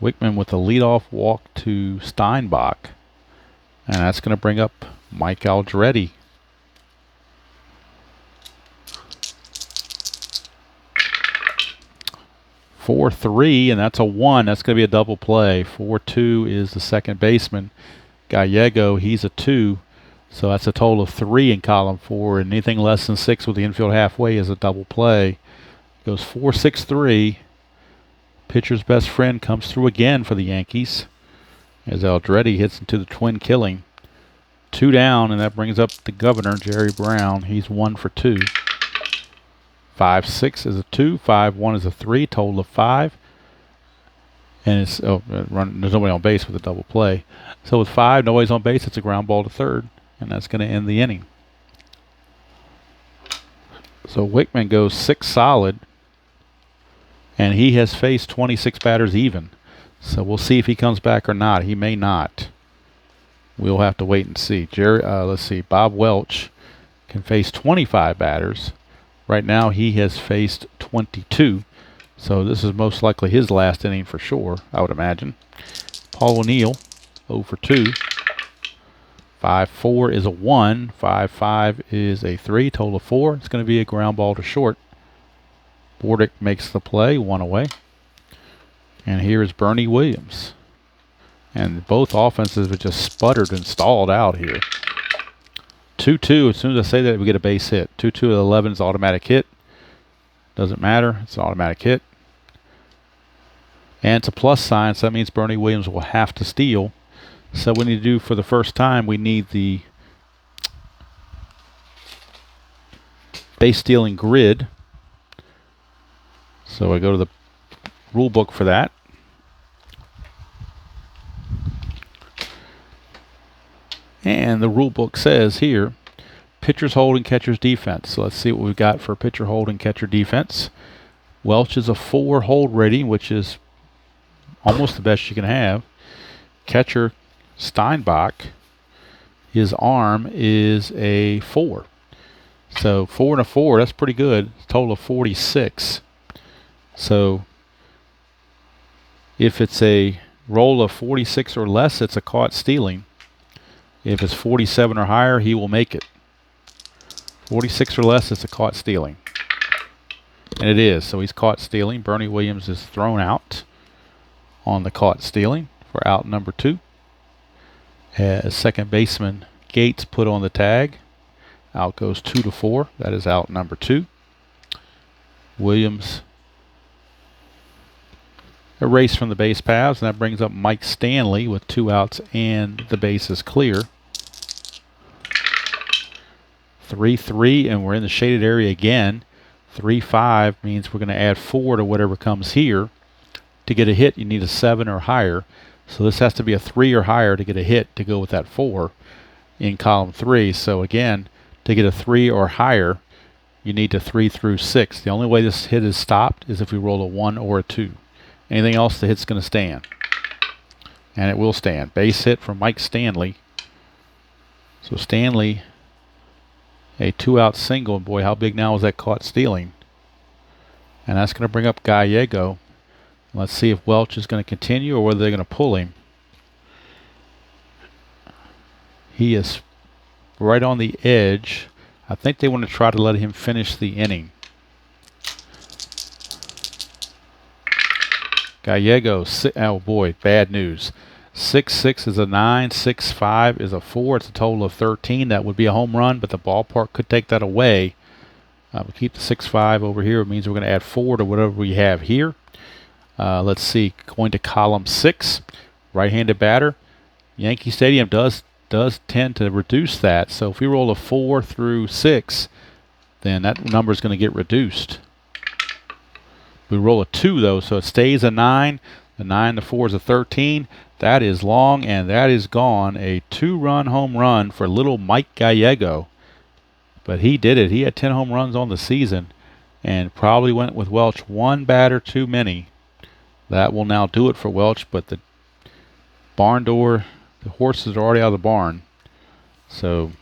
Wickman with a leadoff walk to Steinbach. And that's going to bring up Mike Aldretti. (4-3), and that's a 1. That's going to be a double play. 4-2 is the second baseman. Gallego, he's a 2. So that's a total of 3 in column 4. And anything less than 6 with the infield halfway is a double play. Goes 4-6-3. Pitcher's best friend comes through again for the Yankees as Aldretti hits into the twin killing. 2 down, and that brings up the governor, Jerry Brown. He's 1 for 2. 5-6 is a 2. 5-1 is a 3. Total of 5. And it's there's nobody on base with a double play. So with 5, nobody's on base. It's a ground ball to third, and that's going to end the inning. So Wickman goes 6 solid, and he has faced 26 batters even. So we'll see if he comes back or not. He may not. We'll have to wait and see. Let's see. Bob Welch can face 25 batters. Right now he has faced 22. So this is most likely his last inning for sure, I would imagine. Paul O'Neill, 0 for 2. 5-4 is a 1. 5-5 is a 3. Total of 4. It's going to be a ground ball to short. Bordick makes the play, 1 away. And here is Bernie Williams. And both offenses have just sputtered and stalled out here. 2-2. As soon as I say that, we get a base hit. 2-2 at 11 is automatic hit. Doesn't matter. It's an automatic hit. And it's a plus sign, so that means Bernie Williams will have to steal. So what we need to do for the first time, we need the base stealing grid. So I go to the rule book for that. And the rule book says here, pitchers hold and catchers defense. So let's see what we've got for pitcher hold and catcher defense. Welch is a 4 hold rating, which is almost the best you can have. Catcher Steinbach, his arm is a 4. So 4 and a 4, that's pretty good. Total of 46. So if it's a roll of 46 or less, it's a caught stealing. If it's 47 or higher, he will make it. 46 or less, it's a caught stealing. And it is. So he's caught stealing. Bernie Williams is thrown out on the caught stealing for out number 2. As second baseman Gates put on the tag. Out goes 2-4. That is out number 2. Williams erased from the base paths, and that brings up Mike Stanley with 2 outs and the base is clear. 3-3, and we're in the shaded area again. 3-5 means we're going to add 4 to whatever comes here. To get a hit, you need a 7 or higher. So this has to be a 3 or higher to get a hit to go with that 4 in column 3. So again, to get a 3 or higher, you need to 3 through 6. The only way this hit is stopped is if we roll a 1 or a 2. Anything else, the hit's going to stand. And it will stand. Base hit from Mike Stanley. So Stanley, a 2-out single. Boy, how big now is that caught stealing? And that's going to bring up Gallego. Let's see if Welch is going to continue or whether they're going to pull him. He is right on the edge. I think they want to try to let him finish the inning. Gallego, oh boy, bad news. 6-6 is a 9, 6-5 is a 4. It's a total of 13. That would be a home run, but the ballpark could take that away. We'll keep the 6-5 over here. It means we're going to add 4 to whatever we have here. Let's see, going to column 6, right-handed batter. Yankee Stadium does tend to reduce that. So if we roll a 4 through 6, then that number is going to get reduced. We roll a 2 though, so it stays a 9. The 9 to 4 is a 13. That is long, and that is gone. A 2-run home run for little Mike Gallego. But he did it. He had 10 home runs on the season, and probably went with Welch one batter too many. That will now do it for Welch, but the barn door, the horses are already out of the barn. So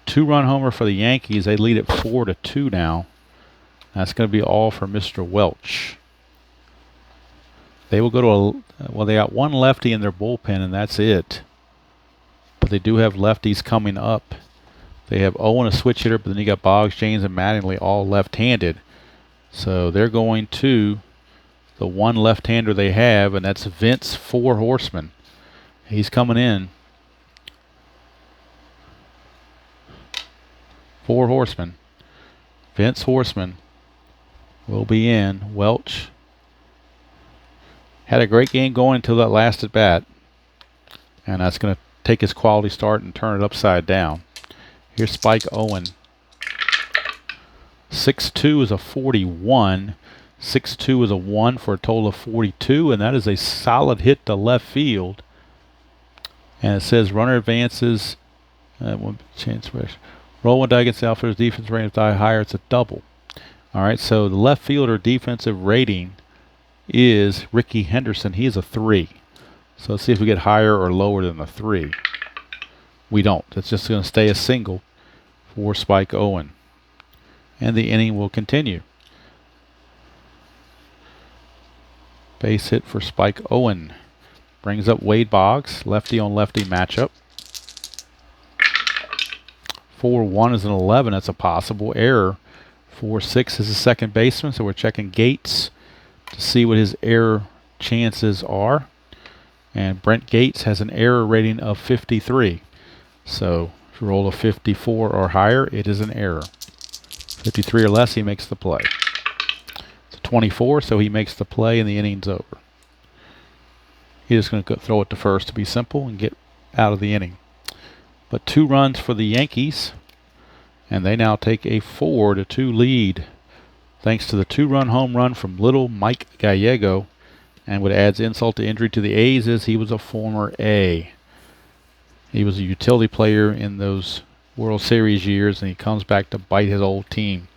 2-run homer for the Yankees. They lead it 4-2 now. That's going to be all for Mr. Welch. They will go to well, they got one lefty in their bullpen, and that's it. But they do have lefties coming up. They have Owen, a switch hitter, but then you got Boggs, James, and Mattingly all left-handed. So they're going to the one left-hander they have, and that's Vince Four Horseman. He's coming in. Four Horseman. Vince Horseman will be in. Welch had a great game going until that last at bat, and that's going to take his quality start and turn it upside down. Here's Spike Owen. 6'2" is a 41. 6'2" is a 1 for a total of 42, and that is a solid hit to left field. And it says runner advances. One chance. Roll one die against the outfielder's defense rating. If die higher, it's a double. All right, so the left fielder defensive rating is Ricky Henderson. He is a 3. So let's see if we get higher or lower than the 3. We don't. It's just going to stay a single for Spike Owen. And the inning will continue. Base hit for Spike Owen. Brings up Wade Boggs. Lefty on lefty matchup. 4-1 is an 11. That's a possible error. 4-6 is a second baseman. So we're checking Gates to see what his error chances are. And Brent Gates has an error rating of 53. So if you roll a 54 or higher, it is an error. 53 or less, he makes the play. It's a 24, so he makes the play and the inning's over. He's just going to throw it to first to be simple and get out of the inning. But 2 runs for the Yankees, and they now take a 4-2 lead thanks to the 2-run home run from little Mike Gallego. And what adds insult to injury to the A's is he was a former A. He was a utility player in those World Series years, and he comes back to bite his old team.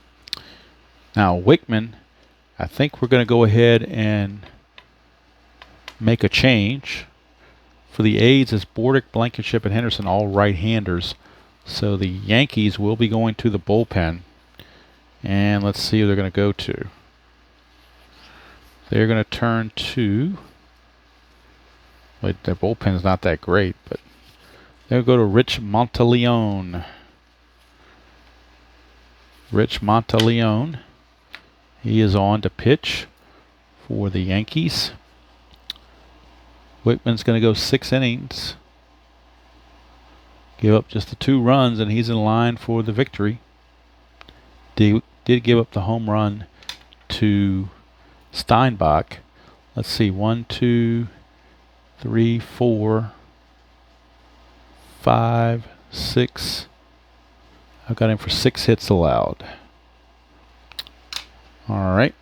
Now, Wickman, I think we're going to go ahead and make a change. For the A's, it's Bordick, Blankenship, and Henderson, all right-handers. So the Yankees will be going to the bullpen. And let's see who they're going to go to. They're going to turn to... Wait, their bullpen's not that great, but... They'll go to Rich Monteleone. Rich Monteleone. He is on to pitch for the Yankees. Wickman's going to go 6 innings. Give up just the 2 runs, and he's in line for the victory. Did give up the home run to Steinbach. Let's see, 1, 2, 3, 4, 5, 6. I've got him for 6 hits allowed. All right.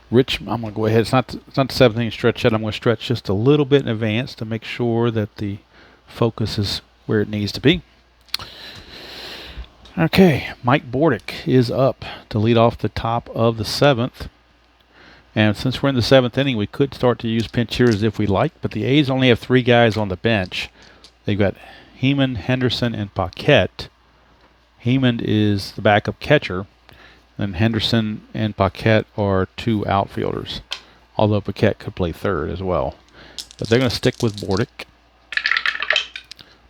Rich, I'm going to go ahead. It's not the 7th inning stretch yet. I'm going to stretch just a little bit in advance to make sure that the focus is where it needs to be. Okay, Mike Bordick is up to lead off the top of the 7th. And since we're in the 7th inning, we could start to use pinch hitters if we like, but the A's only have 3 guys on the bench. They've got Heeman, Henderson, and Paquette. Heeman is the backup catcher, and Henderson and Paquette are 2 outfielders, although Paquette could play third as well. But they're going to stick with Bordick.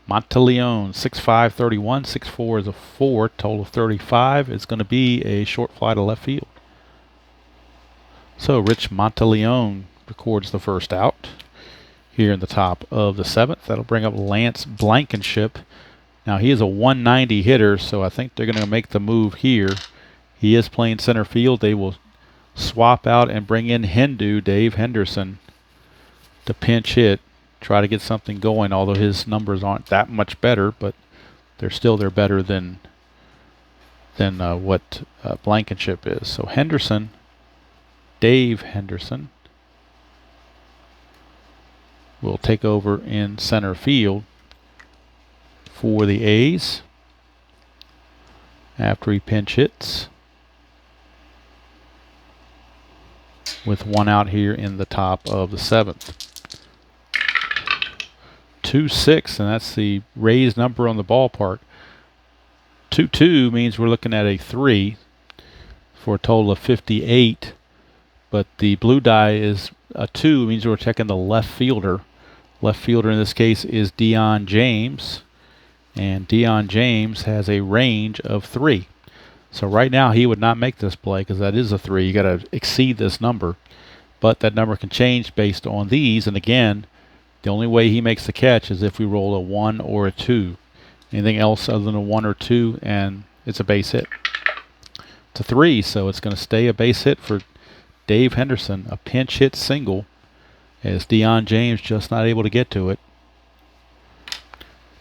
Monteleone, 6'5", 31, 6'4" is a 4, total of 35. It's going to be a short fly to left field. So Rich Monteleone records the first out here in the top of the 7th. That'll bring up Lance Blankenship. Now he is a 190 hitter, so I think they're going to make the move here. He is playing center field. They will swap out and bring in Dave Henderson, to pinch hit, try to get something going, although his numbers aren't that much better, but they're better than what Blankenship is. So Henderson, Dave Henderson, will take over in center field for the A's after he pinch hits, with one out here in the top of the 7th. 2-6, and that's the Rays number on the ballpark. 2-2 means we're looking at a 3 for a total of 58, but the blue die is a 2, means we're checking the left fielder. Left fielder in this case is Deion James, and Deion James has a range of 3. So right now he would not make this play because that is a 3. You got to exceed this number, but that number can change based on these, and again, the only way he makes the catch is if we roll a 1 or a 2. Anything else other than a 1 or 2, and it's a base hit. It's a 3, so it's going to stay a base hit for Dave Henderson. A pinch hit single, as Deion James just not able to get to it.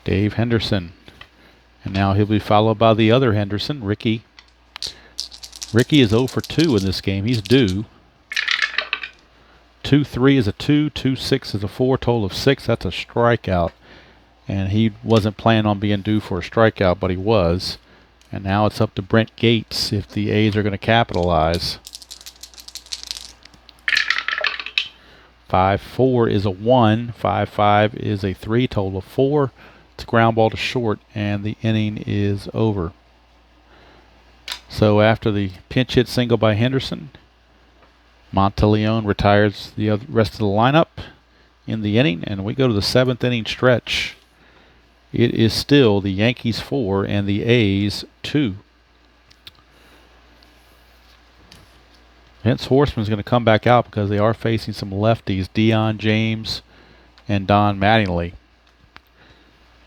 Dave Henderson. And now he'll be followed by the other Henderson, Ricky. Ricky is 0 for 2 in this game. He's due. 2-3 is a 2, 2-6 is a 4, total of 6. That's a strikeout. And he wasn't planning on being due for a strikeout, but he was. And now it's up to Brent Gates if the A's are going to capitalize. 5-4 is a 1, 5-5 is a 3, total of 4. It's a ground ball to short, and the inning is over. So after the pinch hit single by Henderson, Monteleone retires the rest of the lineup in the inning, and we go to the 7th inning stretch. It is still the Yankees 4 and the A's 2. Vince Horseman's going to come back out because they are facing some lefties, Deion James and Don Mattingly.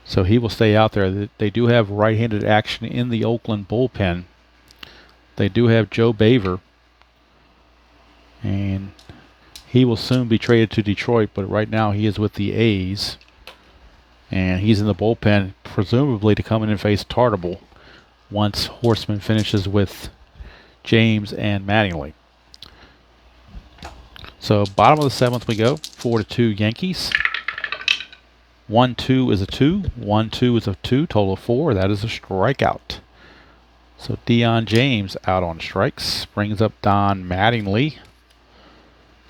So he will stay out there. They do have right-handed action in the Oakland bullpen. They do have Joe Baver, and he will soon be traded to Detroit, but right now he is with the A's, and he's in the bullpen, presumably to come in and face Tartable once Horseman finishes with James and Mattingly. So bottom of the 7th we go, 4-2 Yankees. 1-2 is a 2, 1-2 is a 2, total of 4. That is a strikeout. So Deion James out on strikes, brings up Don Mattingly.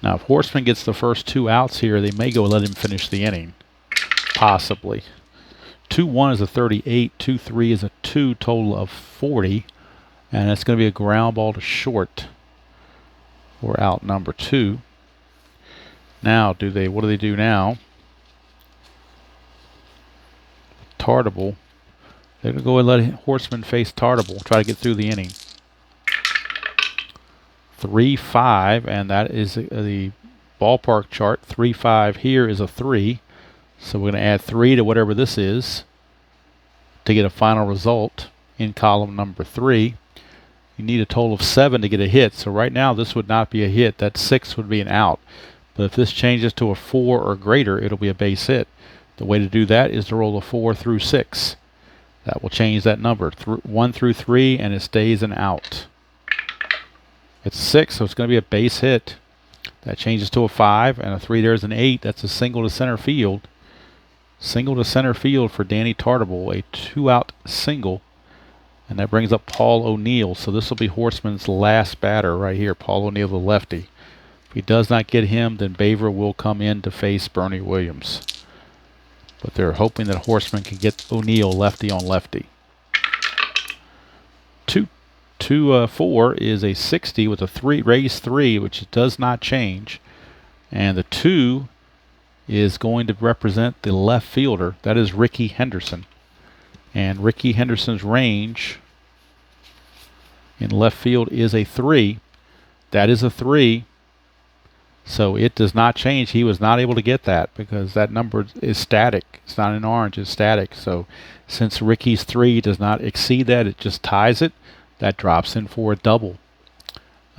Now if Horseman gets the first 2 outs here, they may go and let him finish the inning. Possibly. 2-1 is a 38, 2-3 is a 2, total of 40. And it's going to be a ground ball to short for out number 2. Now, what do they do now? Tartable. They're going to go and let Horseman face Tartable, try to get through the inning. 3-5, and that is the ballpark chart. 3-5 here is a 3. So we're going to add 3 to whatever this is to get a final result in column number 3. You need a total of 7 to get a hit. So right now this would not be a hit. That 6 would be an out. But if this changes to a 4 or greater, it'll be a base hit. The way to do that is to roll a 4 through 6. That will change that number. 1 through 3, and it stays an out. It's 6, so it's going to be a base hit. That changes to a 5, and a 3 there's an 8. That's a single to center field. Single to center field for Danny Tartable, a 2-out single. And that brings up Paul O'Neill. So this will be Horseman's last batter right here, Paul O'Neill, the lefty. If he does not get him, then Baver will come in to face Bernie Williams. But they're hoping that Horseman can get O'Neill lefty on lefty. 2-4 is a 60 with a 3 raised 3, which does not change. And the 2 is going to represent the left fielder. That is Ricky Henderson. And Ricky Henderson's range in left field is a 3. That is a 3. So it does not change. He was not able to get that because that number is static. It's not in orange, it's static. So since Ricky's 3 does not exceed that, it just ties it. That drops in for a double.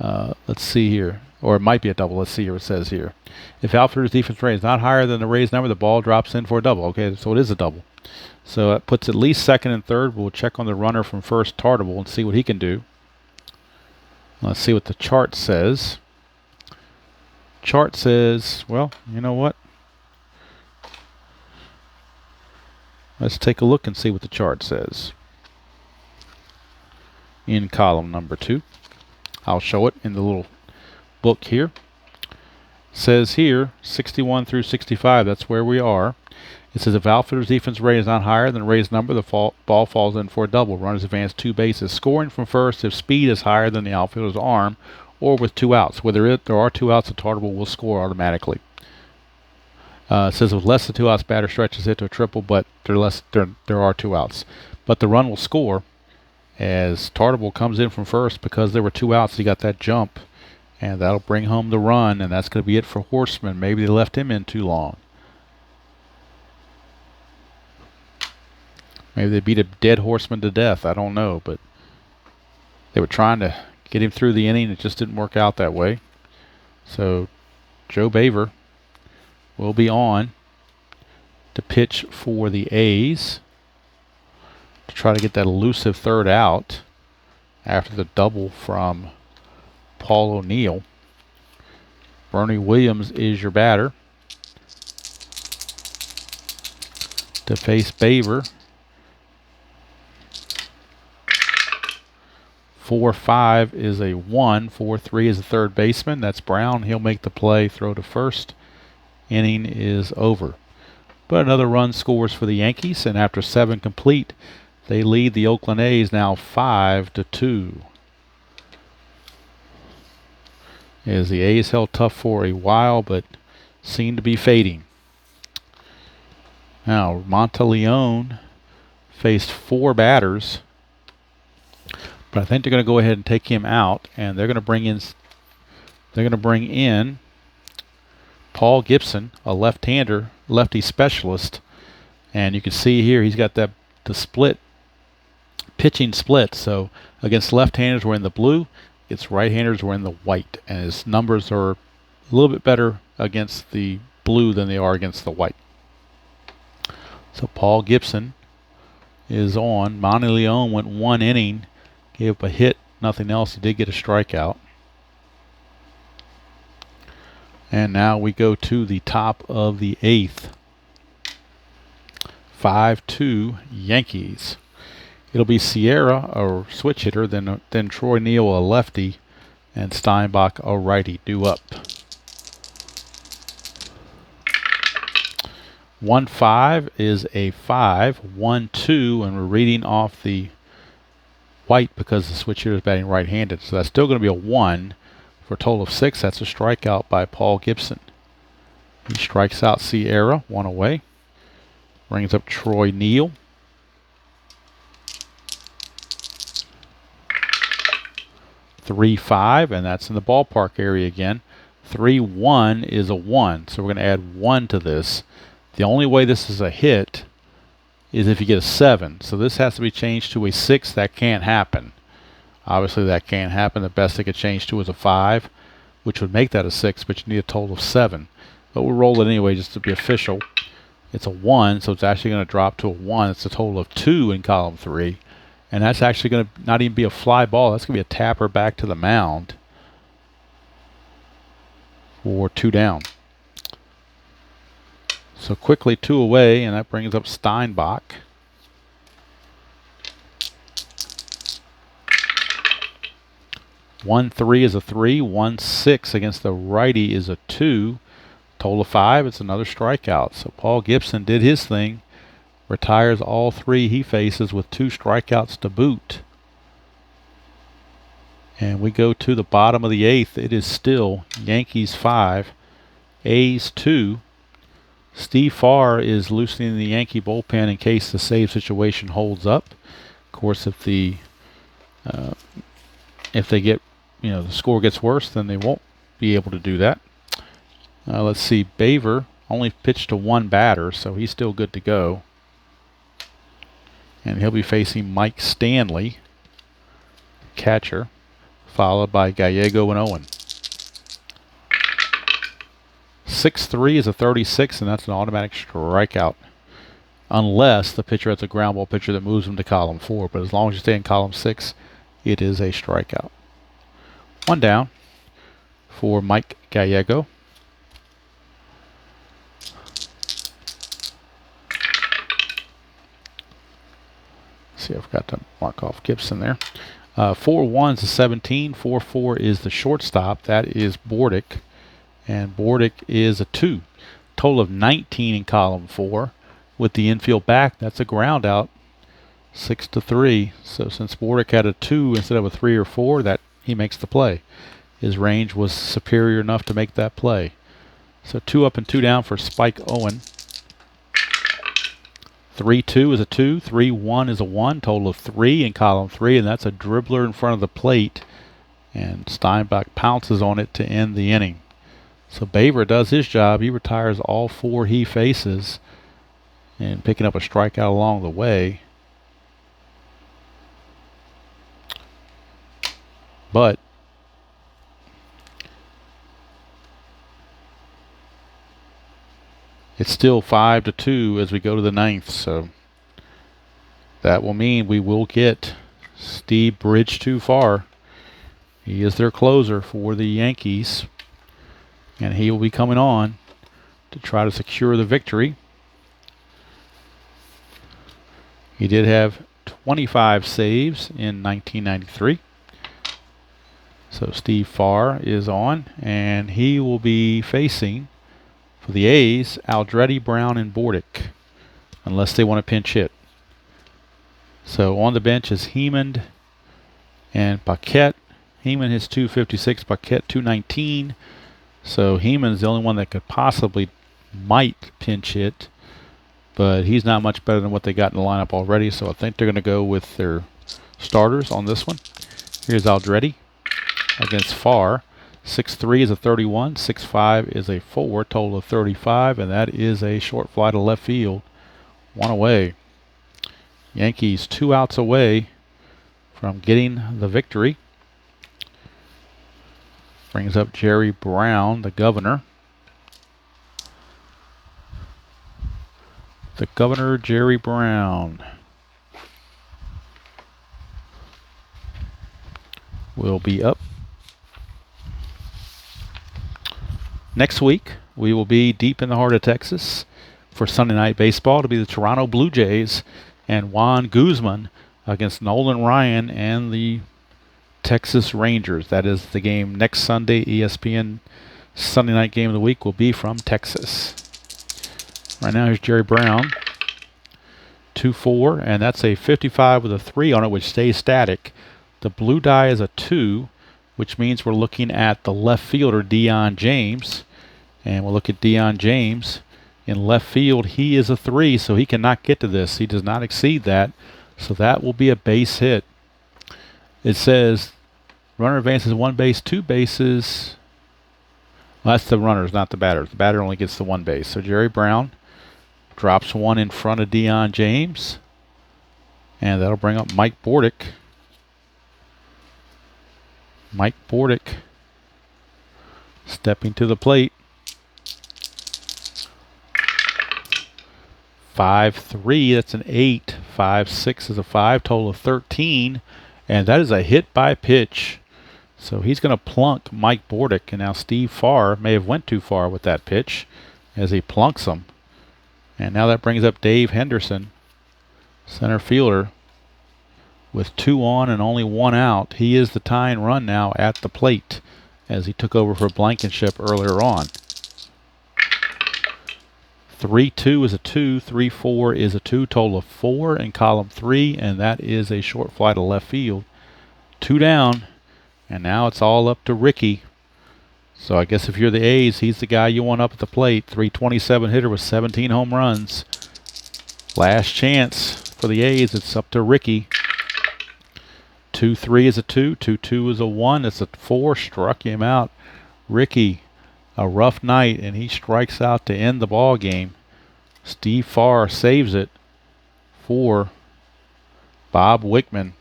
Let's see here. Or it might be a double. Let's see here what it says here. If outfielder's defense rating is not higher than the raised number, the ball drops in for a double. Okay, so it is a double. So it puts at least second and third. We'll check on the runner from first, Tartable, and see what he can do. Let's see what the chart says. Chart says, well, you know what? Let's take a look and see what the chart says. In column number 2. I'll show it in the little book here. Says here, 61 through 65, that's where we are. It says if outfielder's defense rating is not higher than the raised number, the ball falls in for a double. Runners advance 2 bases. Scoring from first if speed is higher than the outfielder's arm or with 2 outs. Whether there are 2 outs, the Tartable will score automatically. It says with less than 2 outs, batter stretches it to a triple, but there are 2 outs. But the run will score as Tartable comes in from first because there were 2 outs. He got that jump, and that'll bring home the run, and that's going to be it for Horseman. Maybe they left him in too long. Maybe they beat a dead Horseman to death. I don't know, but they were trying to get him through the inning. It just didn't work out that way. So Joe Baver will be on to pitch for the A's to try to get that elusive third out after the double from Paul O'Neill. Bernie Williams is your batter to face Baver. 4-5 is a 1. 4-3 is a third baseman. That's Brown. He'll make the play. Throw to first. Inning is over. But another run scores for the Yankees, and after 7 complete, they lead the Oakland A's now 5-2. As the A's held tough for a while, but seem to be fading. Now Monteleone faced 4 batters. But I think they're going to go ahead and take him out, and they're going to bring in Paul Gibson, a left-hander, lefty specialist. And you can see here he's got the split, pitching split. So against left-handers we're in the blue, against right-handers we're in the white. And his numbers are a little bit better against the blue than they are against the white. So Paul Gibson is on. Monteleone went 1 inning. Gave up a hit, nothing else. He did get a strikeout. And now we go to the top of the 8th. 5-2 Yankees. It'll be Sierra, a switch hitter, then Troy Neal, a lefty, and Steinbach, a righty, due up. 1-5 is a 5. 1-2, and we're reading off the white because the switch hitter is batting right-handed. So that's still going to be a 1 for a total of 6. That's a strikeout by Paul Gibson. He strikes out Sierra, 1 away. Brings up Troy Neal. (3-5), and that's in the ballpark area again. 3-1 is a 1, so we're going to add 1 to this. The only way this is a hit is if you get a 7. So this has to be changed to a 6. That can't happen. Obviously that can't happen. The best they could change to is a 5, which would make that a 6, but you need a total of 7. But we'll roll it anyway just to be official. It's a 1, so it's actually going to drop to a 1. It's a total of 2 in column 3. And that's actually going to not even be a fly ball. That's going to be a tapper back to the mound for 2 down. So quickly 2 away, and that brings up Steinbach. (1-3) is a 3. 1-6 against the righty is a 2. Total of 5. It's another strikeout. So Paul Gibson did his thing. Retires all 3 he faces with 2 strikeouts to boot. And we go to the bottom of the 8th. It is still Yankees 5, A's 2. Steve Farr is loosening the Yankee bullpen in case the save situation holds up. Of course, if they get, the score gets worse, then they won't be able to do that. Let's see. Baver only pitched to one batter, so he's still good to go. And he'll be facing Mike Stanley, catcher, followed by Gallego and Owen. 6-3 is a 36, and that's an automatic strikeout. Unless the pitcher has a ground ball pitcher that moves him to column 4. But as long as you stay in column 6, it is a strikeout. One down for Mike Gallego. See, I forgot to mark off Gibson there. 4-1 is a 17. 4-4 is the shortstop. That is Bordick. And Bordick is a 2. Total of 19 in column 4. With the infield back, that's a ground out. 6-3. So since Bordick had a 2 instead of a 3 or 4, that he makes the play. His range was superior enough to make that play. So 2 up and 2 down for Spike Owen. 3-2 is a 2. 3-1 is a 1. Total of 3 in column 3, and that's a dribbler in front of the plate. And Steinbach pounces on it to end the inning. So Baver does his job. He retires all 4 he faces, and picking up a strikeout along the way. But it's still 5-2 as we go to the 9th, so that will mean we will get Steve Bridge too far. He is their closer for the Yankees, and he will be coming on to try to secure the victory. He did have 25 saves in 1993. So Steve Farr is on, and he will be facing, for the A's, Aldretti, Brown, and Bordick, unless they want to pinch hit. So on the bench is Hemond and Paquette. Hemond hits 256, Paquette 219. So Hemond's the only one that could possibly might pinch hit, but he's not much better than what they got in the lineup already, so I think they're going to go with their starters on this one. Here's Aldretti against Farr. 6-3 is a 31. 6-5 is a 4. Total of 35, and that is a short fly to left field. 1 away. Yankees 2 outs away from getting the victory. Brings up Jerry Brown, the governor. The governor, Jerry Brown, will be up. Next week, we will be deep in the heart of Texas for Sunday Night Baseball to be the Toronto Blue Jays and Juan Guzman against Nolan Ryan and the Texas Rangers. That is the game next Sunday. ESPN Sunday Night Game of the Week will be from Texas. Right now, here's Jerry Brown. 2-4, and that's a 55 with a 3 on it, which stays static. The blue die is a 2, which means we're looking at the left fielder, Deion James. And we'll look at Deion James. In left field, he is a 3, so he cannot get to this. He does not exceed that, so that will be a base hit. It says runner advances 1 base, 2 bases. Well, that's the runners, not the batters. The batter only gets the 1 base. So Jerry Brown drops 1 in front of Deion James, and that'll bring up Mike Bordick. Mike Bordick stepping to the plate. 5-3, that's an 8. 5-6 is a 5, total of 13, and that is a hit by pitch. So he's going to plunk Mike Bordick, and now Steve Farr may have went too far with that pitch as he plunks him. And now that brings up Dave Henderson, center fielder, with 2 on and only 1 out. He is the tying run now at the plate as he took over for Blankenship earlier on. 3-2 is a 2. 3-4 is a 2. Total of 4 in column 3, and that is a short fly to left field. 2 down, and now it's all up to Ricky. So I guess if you're the A's, he's the guy you want up at the plate. 327 hitter with 17 home runs. Last chance for the A's. It's up to Ricky. 2-3 is a 2. 2-2 is a 1. It's a 4. Struck him out. Ricky a rough night, and he strikes out to end the ball game. Steve Farr saves it for Bob Wickman,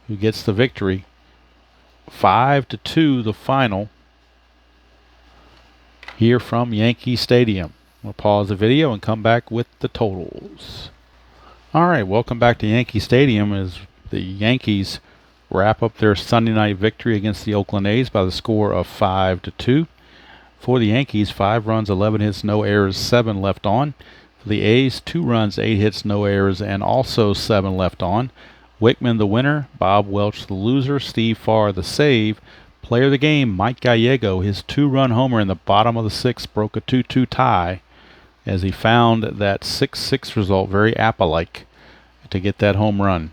who gets the victory. 5-2 the final here from Yankee Stadium. We'll pause the video and come back with the totals. All right, welcome back to Yankee Stadium as the Yankees wrap up their Sunday night victory against the Oakland A's by the score of 5-2. For the Yankees, 5 runs, 11 hits, no errors, 7 left on. For the A's, 2 runs, 8 hits, no errors, and also 7 left on. Wickman the winner, Bob Welch the loser, Steve Farr the save. Player of the game, Mike Gallego, his 2-run homer in the bottom of the 6th broke a 2-2 tie as he found that 6-6 result very Apple-like to get that home run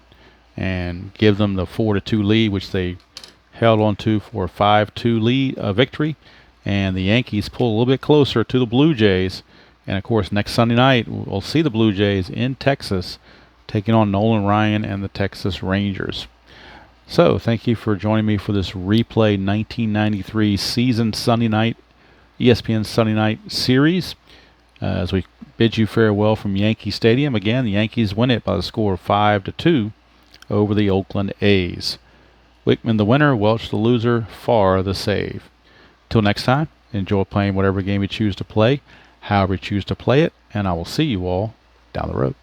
and give them the 4-2 lead, which they held on to for a 5-2 lead victory. And the Yankees pull a little bit closer to the Blue Jays. And of course, next Sunday night, we'll see the Blue Jays in Texas taking on Nolan Ryan and the Texas Rangers. So, thank you for joining me for this replay 1993 season Sunday night, ESPN Sunday night series. As we bid you farewell from Yankee Stadium, again, the Yankees win it by the score of 5-2 over the Oakland A's. Wickman the winner, Welch the loser, Farr the save. Till next time, enjoy playing whatever game you choose to play, however you choose to play it, and I will see you all down the road.